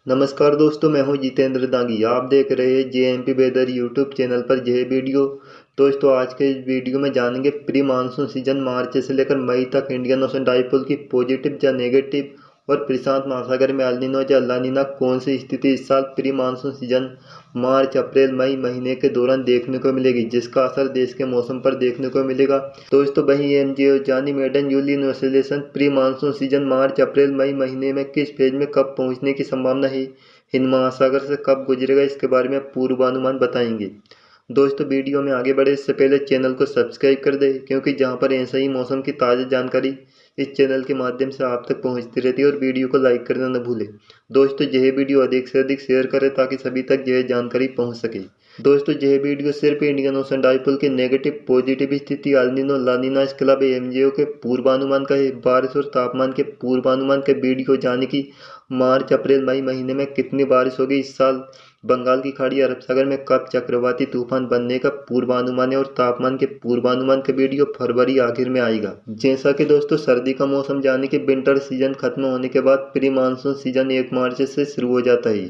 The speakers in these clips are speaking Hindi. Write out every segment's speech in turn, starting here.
नमस्कार दोस्तों, मैं हूं जितेंद्र दांगी। आप देख रहे हैं जेएमपी वेदर यूट्यूब चैनल पर यह वीडियो। दोस्तों, आज के इस वीडियो में जानेंगे प्री मानसून सीजन मार्च से लेकर मई तक इंडियन ओशन डाइपोल की पॉजिटिव या नेगेटिव और प्रशांत महासागर में एल नीनो या ला नीना कौन सी स्थिति इस साल प्री मानसून सीजन मार्च अप्रैल मई महीने के दौरान देखने को मिलेगी, जिसका असर देश के मौसम पर देखने को मिलेगा। दोस्तों, वहीं एमजीओ यानी Madden Julian oscillation pre monsoon season मार्च अप्रैल मई महीने में किस फेज में कब पहुंचने की संभावना है, हिंद महासागर से कब गुजरेगा, इसके बारे में पूर्वानुमान बताएंगे। दोस्तों, वीडियो में आगे बढ़े इससे पहले चैनल को सब्सक्राइब कर दें, क्योंकि जहां पर ऐसा ही मौसम की ताज़ा जानकारी इस चैनल के माध्यम से आप तक पहुंचती रहती है। और वीडियो को लाइक करना न भूलें। दोस्तों, यह वीडियो अधिक से अधिक शेयर करें ताकि सभी तक यह जानकारी पहुंच सके। दोस्तों, यह वीडियो सिर्फ इंडियन ओशन डाइपोल की नेगेटिव पॉजिटिव स्थिति एल नीनो ला नीना इसके अलावा एमजीओ के पूर्वानुमान का है। बारिश और तापमान के पूर्वानुमान के वीडियो जाने की मार्च अप्रैल मई महीने में कितनी बारिश होगी इस साल, बंगाल की खाड़ी अरब सागर में कब चक्रवाती तूफान बनने का पूर्वानुमान है और तापमान के पूर्वानुमान का वीडियो फरवरी आखिर में आएगा। जैसा कि दोस्तों, सर्दी का मौसम यानी कि विंटर सीजन खत्म होने के बाद प्री मानसून सीजन 1 मार्च से शुरू हो जाता है,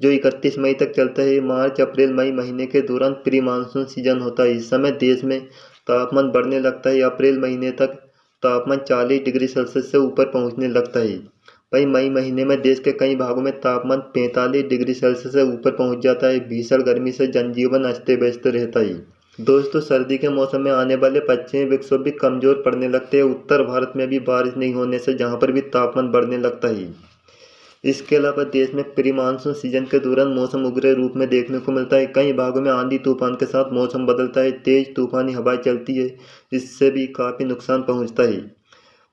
जो 31 मई तक चलता है। मार्च अप्रैल मई महीने के दौरान प्री मानसून सीजन होता है। इस समय देश में तापमान बढ़ने लगता है। अप्रैल महीने तक तापमान 40 डिग्री सेल्सियस से ऊपर पहुंचने लगता है। वहीं मई महीने में देश के कई भागों में तापमान 45 डिग्री सेल्सियस से ऊपर पहुंच जाता है। भीषण गर्मी से जनजीवन अस्त व्यस्त रहता है। दोस्तों, सर्दी के मौसम में आने वाले पश्चिमी विक्षोभ भी कमजोर पड़ने लगते हैं। उत्तर भारत में भी बारिश नहीं होने से जहां पर भी तापमान बढ़ने लगता है। इसके अलावा देश में प्री मानसून सीजन के दौरान मौसम उग्र रूप में देखने को मिलता है। कई भागों में आंधी तूफान के साथ मौसम बदलता है। तेज तूफानी हवाएं चलती है, इससे भी काफ़ी नुकसान पहुंचता है।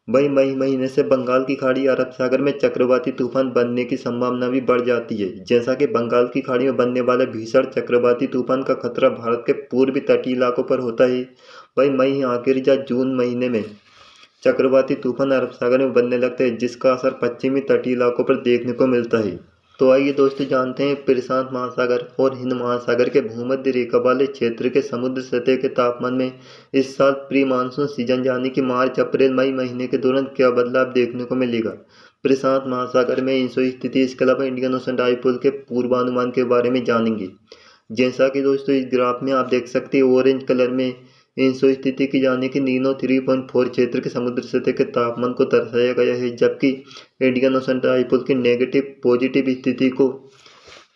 वहीं मई महीने से बंगाल की खाड़ी अरब सागर में चक्रवाती तूफान बनने की संभावना भी बढ़ जाती है। जैसा कि बंगाल की खाड़ी में बनने वाले भीषण चक्रवाती तूफान का खतरा भारत के पूर्वी तटीय इलाकों पर होता है। वहीं मई आखिर या जून महीने में चक्रवाती तूफान अरब सागर में बनने लगते हैं, जिसका असर पश्चिमी तटीय इलाकों पर देखने को मिलता है। तो आइए दोस्तों, जानते हैं प्रशांत महासागर और हिंद महासागर के भूमध्य रेखा वाले क्षेत्र के समुद्र सतह के तापमान में इस साल प्री मानसून सीजन यानी कि मार्च अप्रैल मई महीने के दौरान क्या बदलाव देखने को मिलेगा। प्रशांत महासागर में इंसो स्थिति, इसके अलावा इंडियन ओशन डाइपोल के पूर्वानुमान के बारे में जानेंगे। जैसा कि दोस्तों, इस ग्राफ में आप देख सकते हैं ऑरेंज कलर में इंसो स्थिति की यानी कि नीनो 3.4 क्षेत्र के समुद्र सतह के तापमान को दर्शाया गया है, जबकि इंडियन ओशन डाइपोल की नेगेटिव पॉजिटिव स्थिति को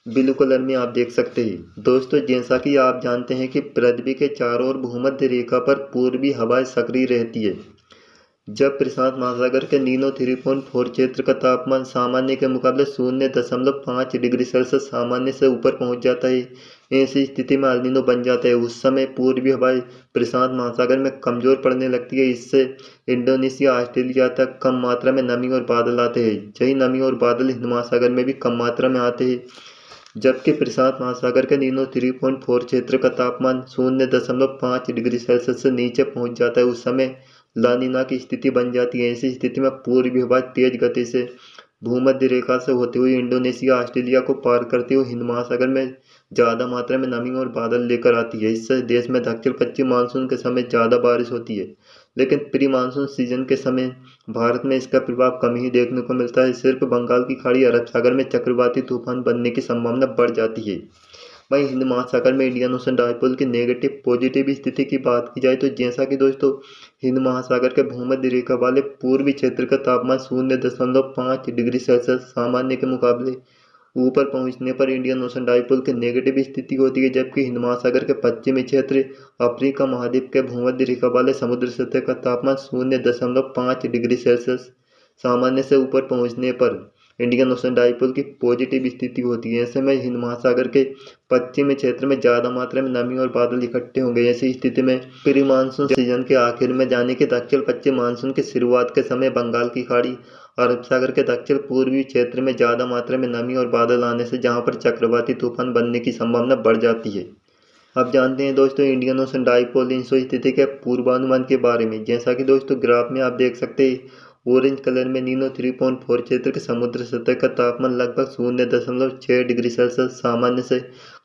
ब्लू कलर में आप देख सकते हैं। दोस्तों, जैसा कि आप जानते हैं कि पृथ्वी के चारों ओर भूमध्य रेखा पर पूर्वी हवाएं सक्रिय रहती है। जब प्रशांत महासागर के नीनो 3.4 क्षेत्र का तापमान सामान्य के मुकाबले 0.5 डिग्री सेल्सियस सामान्य से ऊपर पहुंच जाता है, ऐसी स्थिति में एल नीनो बन जाता है। उस समय पूर्वी हवाएं प्रशांत महासागर में कमजोर पड़ने लगती है। इससे इंडोनेशिया ऑस्ट्रेलिया तक कम मात्रा में नमी और बादल आते हैं। यही नमी और बादल हिंद महासागर में भी कम मात्रा में आते हैं। जबकि प्रशांत महासागर के नीनो 3.4 क्षेत्र का तापमान 0.5 डिग्री सेल्सियस से नीचे पहुंच जाता है, उस समय ला नीना की स्थिति बन जाती है। ऐसी स्थिति में पूर्वी हवा तेज गति से भूमध्य रेखा से होते हुए इंडोनेशिया ऑस्ट्रेलिया को पार करते हुए हिंद महासागर में ज़्यादा मात्रा में नमी और बादल लेकर आती है। इससे देश में दक्षिण पश्चिम मानसून के समय ज़्यादा बारिश होती है, लेकिन प्री मानसून सीजन के समय भारत में इसका प्रभाव कम ही देखने को मिलता है। सिर्फ बंगाल की खाड़ी अरब सागर में चक्रवाती तूफान बनने की संभावना बढ़ जाती है। वहीं हिंद महासागर में इंडियन ओशन डाइपोल की नेगेटिव पॉजिटिव स्थिति की बात की जाए तो जैसा कि दोस्तों, हिंद महासागर के भूमध्य रेखा वाले पूर्वी क्षेत्र का तापमान 0.5 डिग्री सेल्सियस सामान्य के मुकाबले ऊपर पहुंचने पर इंडियन ओशन डाइपोल की नेगेटिव स्थिति होती है, जबकि हिंद महासागर के पश्चिमी क्षेत्र अफ्रीका महाद्वीप के भूमध्य रेखा वाले समुद्र सतह का तापमान 0.5 डिग्री सेल्सियस सामान्य से ऊपर पहुंचने पर इंडियन ओशन डाइपोल की पॉजिटिव स्थिति होती है। ऐसे में हिंद महासागर के पश्चिमी क्षेत्र में ज़्यादा मात्रा में नमी और बादल इकट्ठे होंगे। ऐसी स्थिति में प्री मानसून सीजन के आखिर में जाने के दक्षिण पश्चिम मानसून की शुरुआत के समय बंगाल की खाड़ी अरब सागर के दक्षिण पूर्वी क्षेत्र में ज़्यादा मात्रा में नमी और बादल आने से जहां पर चक्रवाती तूफान बनने की संभावना बढ़ जाती है। अब जानते हैं दोस्तों इंडियन ओशन डाइपोल इंसो स्थिति के पूर्वानुमान के बारे में। जैसा कि दोस्तों, ग्राफ में आप देख सकते हैं ऑरेंज कलर में नीनो 3.4 क्षेत्र के समुद्र सतह का तापमान लगभग 0.6 डिग्री सेल्सियस सामान्य से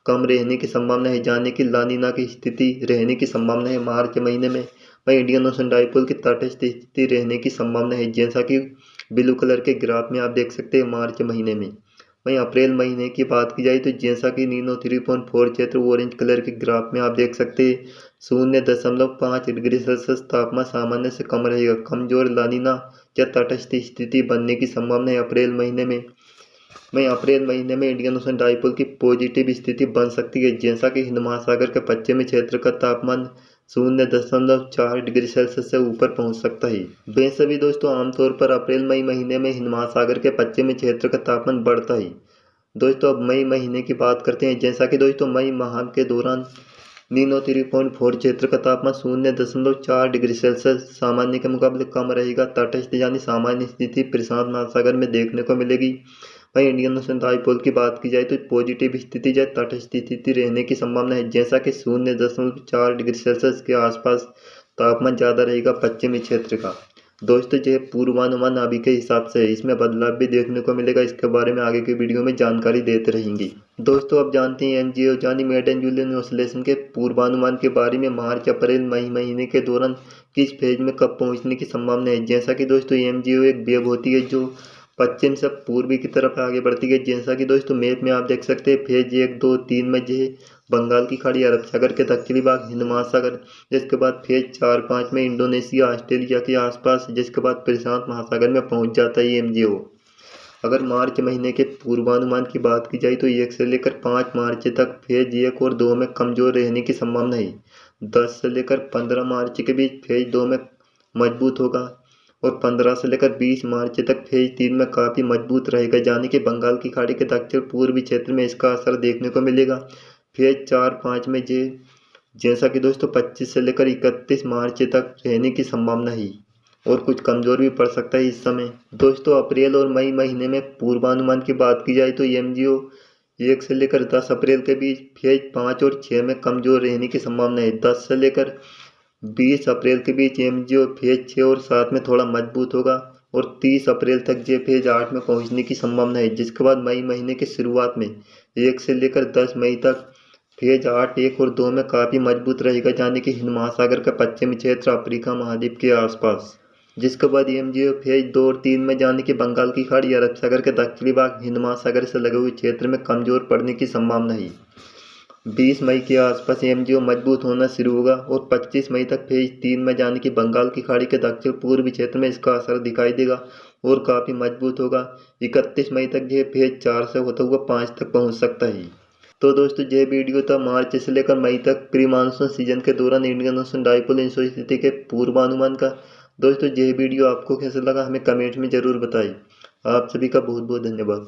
कम रहने की संभावना है, जाने की ला नीना की स्थिति रहने की संभावना है मार्च महीने में। वहीं इंडियन ओशन डाइपोल की तटस्थ स्थिति रहने की संभावना है, जैसा कि ब्लू कलर के ग्राफ में आप देख सकते हैं मार्च महीने में। वहीं अप्रैल महीने की बात की जाए तो जैसा कि नीनो 3.4 क्षेत्र ऑरेंज कलर के ग्राफ में आप देख सकते हैं 0.5 डिग्री सेल्सियस तापमान सामान्य से कम रहेगा। कमजोर लानिना या तटस्थ स्थिति बनने की संभावना है अप्रैल महीने में। वहीं अप्रैल महीने में इंडियन ओशन डाइपोल की पॉजिटिव स्थिति बन सकती है, जैसा कि हिंद महासागर के पश्चिमी क्षेत्र का तापमान 0.4 डिग्री सेल्सियस से ऊपर पहुंच सकता है। वैसे भी दोस्तों आमतौर पर अप्रैल मई महीने में हिंद महासागर के पश्चिमी क्षेत्र का तापमान बढ़ता है। दोस्तों अब मई महीने की बात करते हैं, जैसा कि दोस्तों मई माह के दौरान नीनो 3.4 क्षेत्र का तापमान 0.4 डिग्री सेल्सियस सामान्य के मुकाबले कम रहेगा। तटस्थ यानी सामान्य स्थिति प्रशांत महासागर में देखने को मिलेगी। वहीं इंडियन ओशन डाइपोल की बात की जाए तो पॉजिटिव स्थिति या तटस्थ स्थिति रहने की संभावना है, जैसा कि 0.4 डिग्री सेल्सियस के आसपास तापमान ज़्यादा रहेगा पश्चिमी क्षेत्र का। दोस्तों यह पूर्वानुमान अभी के हिसाब से है, इसमें बदलाव भी देखने को मिलेगा। इसके बारे में आगे की वीडियो में जानकारी देते रहेंगे। दोस्तों अब जानते हैं एमजीओ यानी मेडन जूलियन ऑसिलेशन के पूर्वानुमान के बारे में। मार्च अप्रैल मई महीने के दौरान किस फेज में कब पहुंचने की संभावना है। जैसा कि दोस्तों एमजीओ एक वेव होती है जो पश्चिम से पूर्वी की तरफ आगे बढ़ती है। जैसा कि दोस्तों मैप में आप देख सकते हैं फेज 1, 2, 3 में जो है बंगाल की खाड़ी, अरब सागर के दक्षिणी भाग, हिंद महासागर, जिसके बाद फेज 4, 5 में इंडोनेशिया, ऑस्ट्रेलिया के आसपास, जिसके बाद प्रशांत महासागर में पहुंच जाता है एमजीओ। अगर मार्च महीने के पूर्वानुमान की बात की जाए तो 1 से लेकर 5 मार्च तक फेज 1 और 2 में कमजोर रहने की संभावना है। 10 से लेकर 15 मार्च के बीच फेज 2 में मजबूत होगा और 15 से लेकर 20 मार्च तक फेज 3 में काफ़ी मजबूत रहेगा, यानी कि बंगाल की खाड़ी के दक्षिण पूर्वी क्षेत्र में इसका असर देखने को मिलेगा। फेज 4, 5 में जैसा कि दोस्तों 25 से लेकर 31 मार्च तक रहने की संभावना है और कुछ कमज़ोर भी पड़ सकता है इस समय। दोस्तों अप्रैल और मई महीने में पूर्वानुमान की बात की जाए तो एमजीओ 1 से लेकर 10 अप्रैल के बीच फेज 5 और 6 में कमज़ोर रहने की संभावना है। 10 से लेकर 20 अप्रैल के बीच एमजीओ फेज 6 और 7 में थोड़ा मजबूत होगा और 30 अप्रैल तक जे फेज 8 में पहुंचने की संभावना है। जिसके बाद मई महीने की शुरुआत में 1 से लेकर 10 मई तक फेज 8, 1 और 2 में काफ़ी मजबूत रहेगा, यानी कि हिंद महासागर का पश्चिमी क्षेत्र अफ्रीका महाद्वीप के आसपास। जिसके बाद एमजीओ फेज 2 और 3 में, यानी कि बंगाल की खाड़ी, अरब सागर के दक्षिणी भाग, हिंद महासागर से लगे हुए क्षेत्र में कमज़ोर पड़ने की संभावना है। 20 मई के आसपास एमजीओ मजबूत होना शुरू होगा और 25 मई तक फेज 3 में, यानी कि बंगाल की खाड़ी के दक्षिण पूर्वी क्षेत्र में इसका असर दिखाई देगा और काफ़ी मजबूत होगा। 31 मई तक यह फेज 4 से होता हुआ 5 तक पहुंच सकता है। तो दोस्तों यह वीडियो था मार्च से लेकर मई तक प्री मानसून सीजन के दौरान इंडियन ओशन डाइपोल स्थिति के पूर्वानुमान का। दोस्तों यह वीडियो आपको कैसा लगा हमें कमेंट में ज़रूर बताएं। आप सभी का बहुत बहुत धन्यवाद।